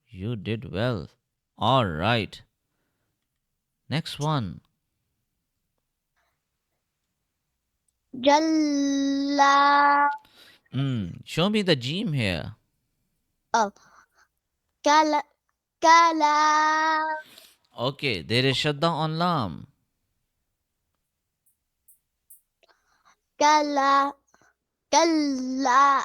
You did well. All right. Next one. Jalla. Show me the Jim here. Oh, kala. Kala. Okay, there is Shadda on Lam. Kala. Kala.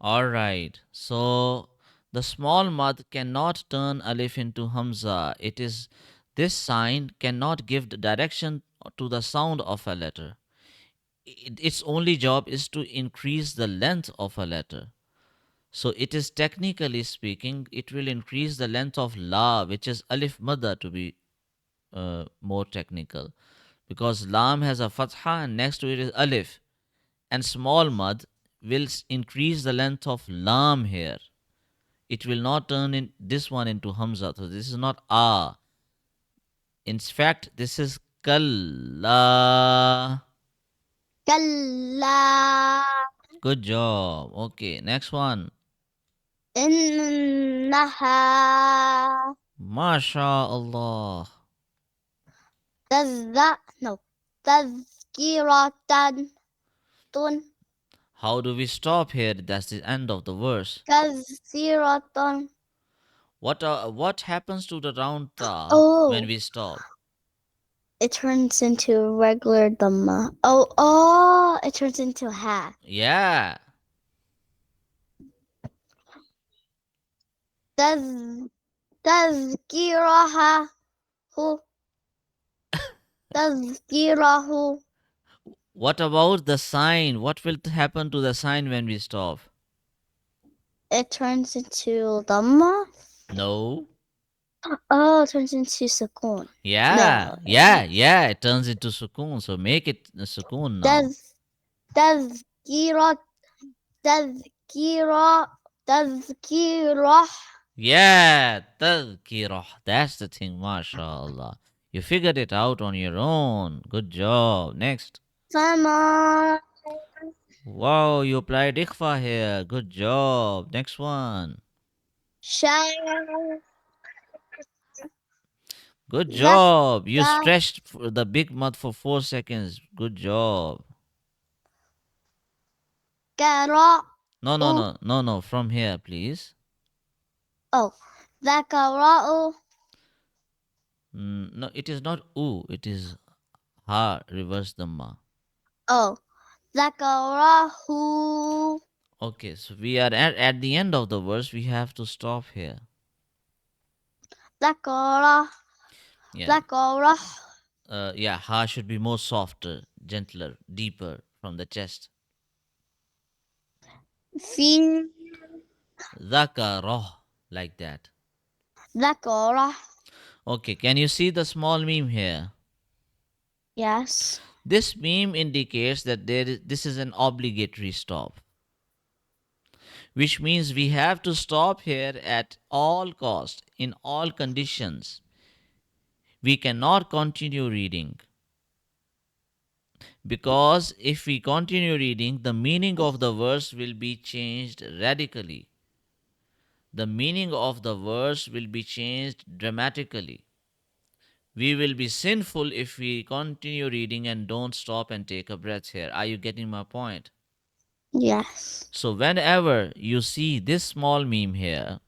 All right. So the small mud cannot turn alif into hamza. This sign cannot give the direction to the sound of a letter. Its only job is to increase the length of a letter. So it is technically speaking, it will increase the length of la, which is alif madda to be more technical, because lam has a fatha and next to it is alif, and small mud will increase the length of lam here. It will not turn in this one into hamza. So this is not a. In fact, this is kalla. Kalla. Good job. Okay, next one. Innaha. Masha Allah. No. Tazkiratan. Tun. How do we stop here? That's the end of the verse. Tazkiratan. What happens to the round ta when Oh, we stop? it turns into regular dhamma. Oh, it turns into ha. Yeah. Tazkiraha. Hu. Tazkirahu. What about the sign? What will happen to the sign when we stop? It turns into dhamma. No. Oh, it turns into sukoon. Yeah. No. Yeah. It turns into sukoon. So make it sukoon now. Tazkira. Tazkira. Tazkirah. Yeah. Tadhkirah. That's the thing. MashaAllah. You figured it out on your own. Good job. Next. Sama. Wow, you applied ikhfa here. Good job. Next one. Shah. Good Zaka. job. You stretched the big mouth for 4 seconds. Good job. Kara. No. From here, please. Oh, Zakara'u. No, it is not u. It is ha. Reverse the ma. Oh, Zakarahu. Okay, so we are at the end of the verse. We have to stop here. Zakara. Yeah. Zakarah. Yeah, ha should be more softer, gentler, deeper from the chest. Fi. Zakaroh, like that. Zakarah. Okay, can you see the small meme here? Yes. This meme indicates that this is an obligatory stop, which means we have to stop here at all cost, in all conditions. We cannot continue reading, because if we continue reading, the meaning of the verse will be changed radically. The meaning of the verse will be changed dramatically. We will be sinful if we continue reading and don't stop and take a breath here. Are you getting my point? Yes. So, whenever you see this small meme here,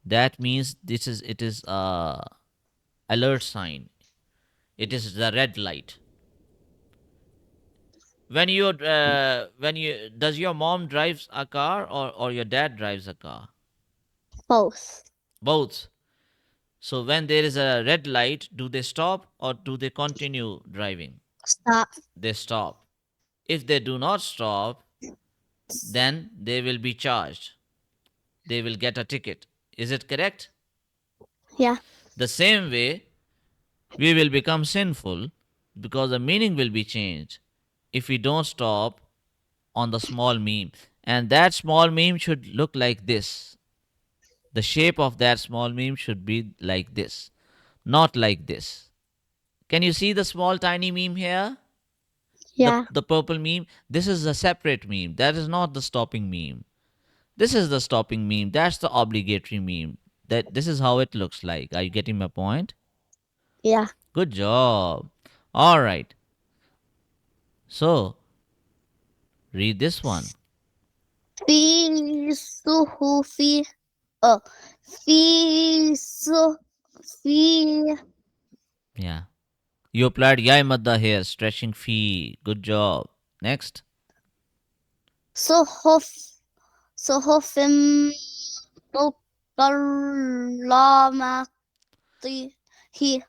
that means it is a alert sign. It is the red light. When you does your mom drives a car, or your dad drives a car? Both. Both. So when there is a red light, do they stop or do they continue driving? Stop. They stop. If they do not stop, then they will be charged. They will get a ticket. Is it correct? Yeah. The same way, we will become sinful because the meaning will be changed if we don't stop on the small meme. And that small meme should look like this. The shape of that small meme should be like this, not like this. Can you see the small tiny meme here? Yeah. The purple meme? This is a separate meme. That is not the stopping meme. This is the stopping meme. That's the obligatory meme. That this is how it looks like. Are you getting my point? Yeah. Good job. All right. So read this one. في صحف oh في في Yeah. You applied yai madda here, stretching fee. Good job. Next. صحف صحف مكرمة هي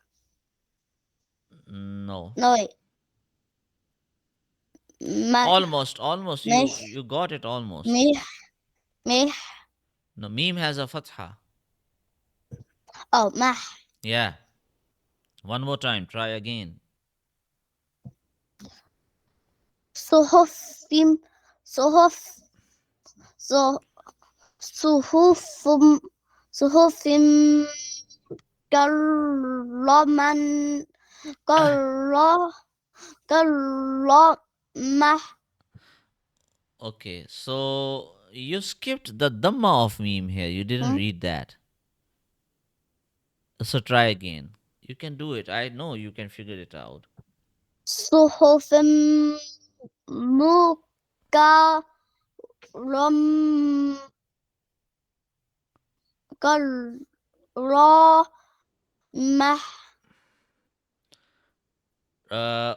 No. no wait ما Almost, almost. You مح you got it almost. مح مح No, meme has a fatha. oh مح Yeah. One more time. Try again. صحف صحف ص- صحف صحف كرمن كر كرمة Okay, so you skipped the dhamma of meme here. You didn't read that. So try again. You can do it. I know you can figure it out. صحف مكرم كرمة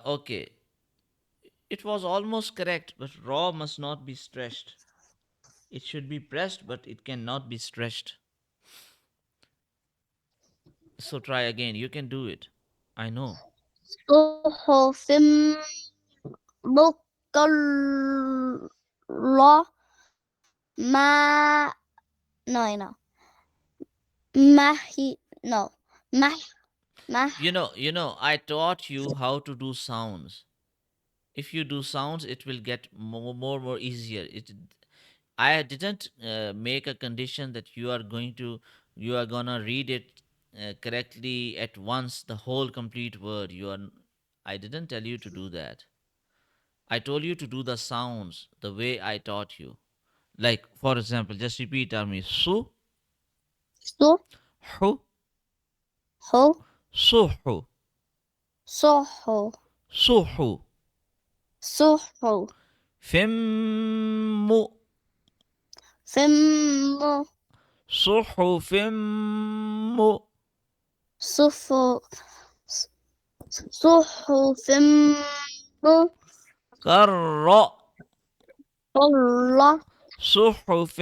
Okay. It was almost correct, but raw must not be stretched. It should be pressed, but it cannot be stretched. So try again. You can do it. I know. صحف مكرمة no no mahi no mah mah I taught you how to do sounds. If you do sounds, it will get more easier. I didn't make a condition that you are gonna read it correctly at once, the whole complete word. I didn't tell you to do that. I told you to do the sounds the way I taught you. Like, for example, just repeat after me. Su, so hu, ho suhu, soho suhu. soho Fimmu, fimmo suhu fimmu. sofo soho fimmo Karra, kolla suhuf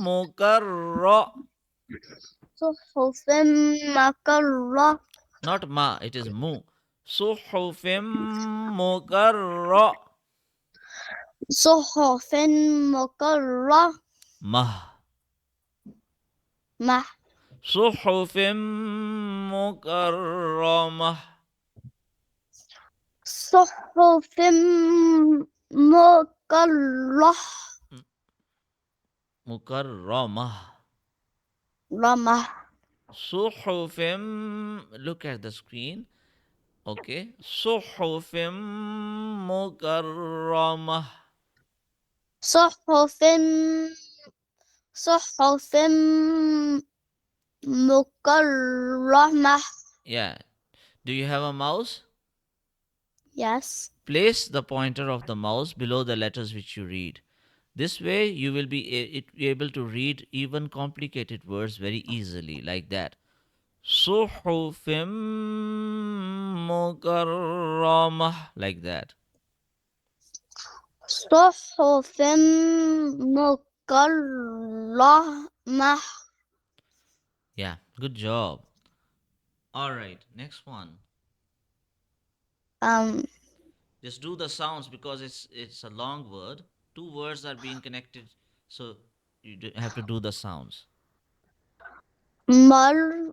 mukarra. soho fimma kolla Not ma, it is mu. Suhuf mukarra. soho fimmo kolla Mah. mah صحف مكرمة. soho fimmo kolla مكرمة. rama صحف. Look at the screen. Okay. صحف مكرمة. soho fim soho fim مكرمة Yeah. Do you have a mouse? yes Place the pointer of the mouse below the letters which you read. This way, you will be able to read even complicated words very easily, like that. صحف مكرمة, like that. صحف مكرمة Yeah, good job. All right, next one. um Just do the sounds because it's a long word. Two words are being connected, so have to do the sounds. مرفوعة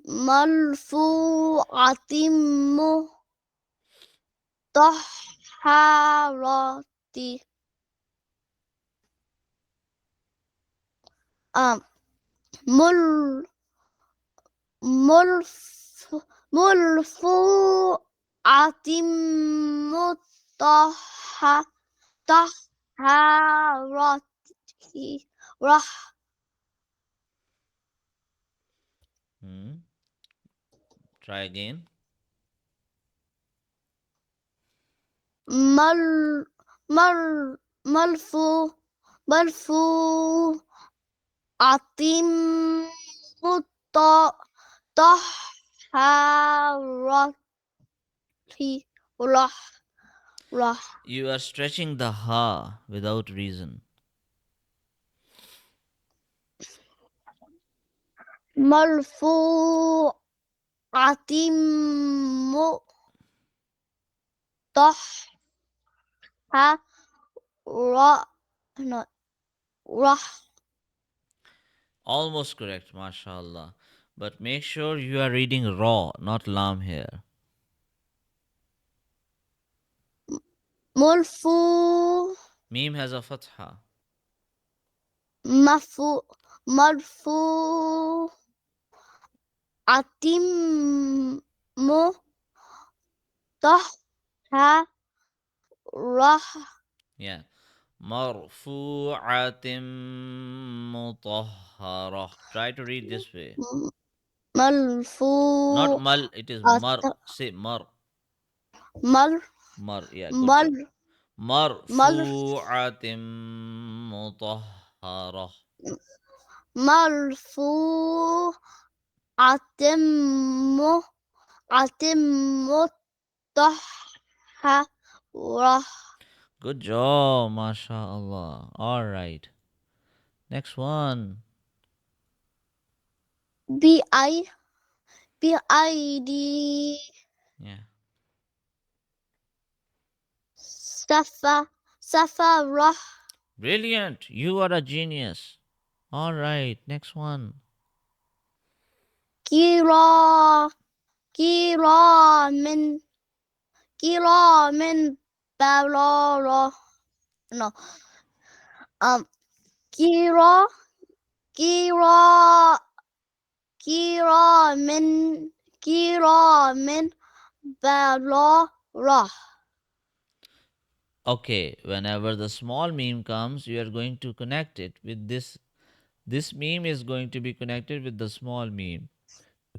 مرفوعة مطهرة um مل ملف مرفوعة مطهرة طهارة رح Hmm. Try again. مر مر مرفوع مرفوع عطيم طهارة رح رح You are stretching the ha without reason. مرفوعة مطهرة no, رح Almost correct, mashallah. But make sure you are reading raw, not lam here. مرفوع Meme has a fatha. مرفوع عتيم طه رح Yeah. مرفوعة مطهرة. Try to read this way. Not مرفوع mal, it is mar. Say mar. مر Mar. Yeah, good مر job. مر مرفوعة مطهرة. مرفوع عتم عتم طه رح Good job, mashallah. All right. Next one. بي اي بي اي دي Yeah. سفر Brilliant. You are a genius. All right. Next one. كيرا كيرا من برارة no um كيرا كيرا كيرا من برارة Okay. Whenever the small meme comes, you are going to connect it with this. This meme is going to be connected with the small meme.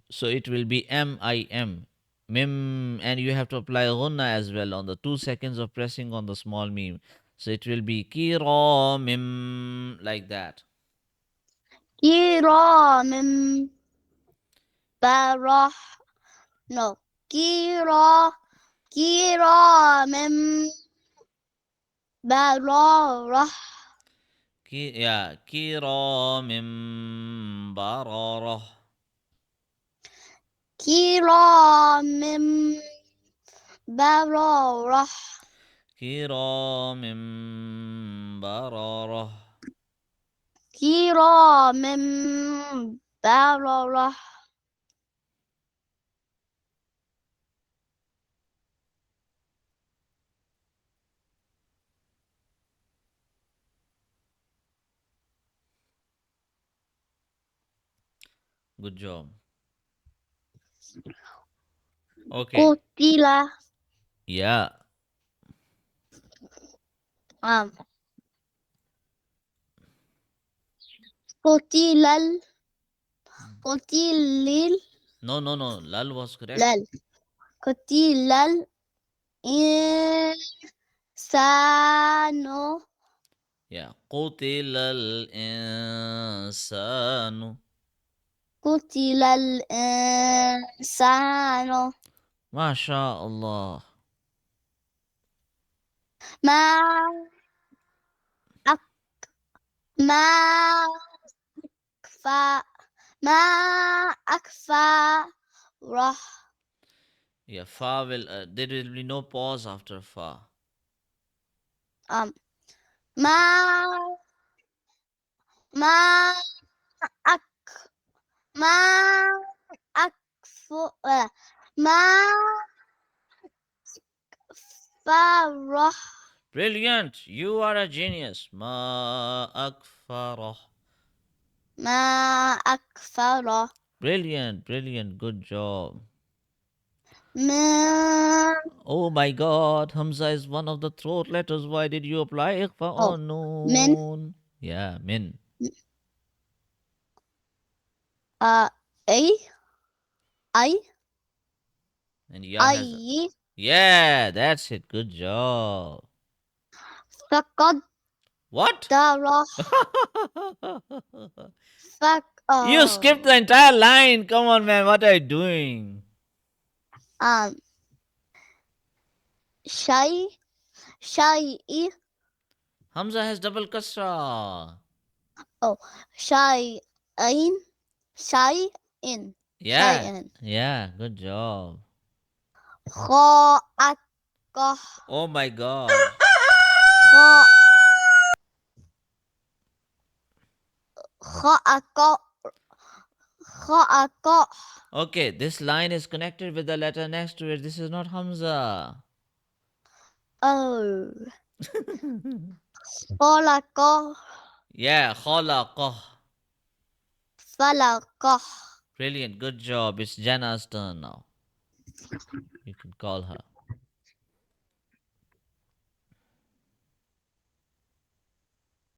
So it will be MIM. Mim. And you have to apply ghunna as well on the 2 seconds of pressing on the small meme. So it will be kira mim like that. كيرا من برارة no كيرا من برارة Yeah, kira mim bararah. كيرا من برارة كرام بررة. كيرا من برارة Good job. Okay. قتل Yeah. um قتل قتل No, no, no. Lal was correct. لل قتل الإنسان Yeah. قتل الإنسان. قتل الإنسان ما شاء الله. ما أك ما أكفى ما أكفى رح Yeah. Fa will. There will be no pause after fa. ما ما أك ما أكفو ما فرح Brilliant. You are a genius. Ma akfarah. ما أكفر Brilliant. Brilliant. Good job. min. Oh my god, Hamza is one of the throat letters. Why did you apply ikhfa Oh, on min. noon? Yeah, min. Uh, a, I, And Ya has. I, Yeah, that's it. Good job. فقدر, What? You skipped the oh, entire line. Come on, man. What are you doing? um, shy, shy, Hamza has double kasra. oh, shy, in, shy, in, shy, Yeah, in. yeah. Good job. خاء Oh my god. خاء خاء خاء Okay, this line is connected with the letter next to it. This is not Hamza. oh خلق Yeah, khalaqah. فلق Brilliant. Good job. It's Jana's turn now. You can call her.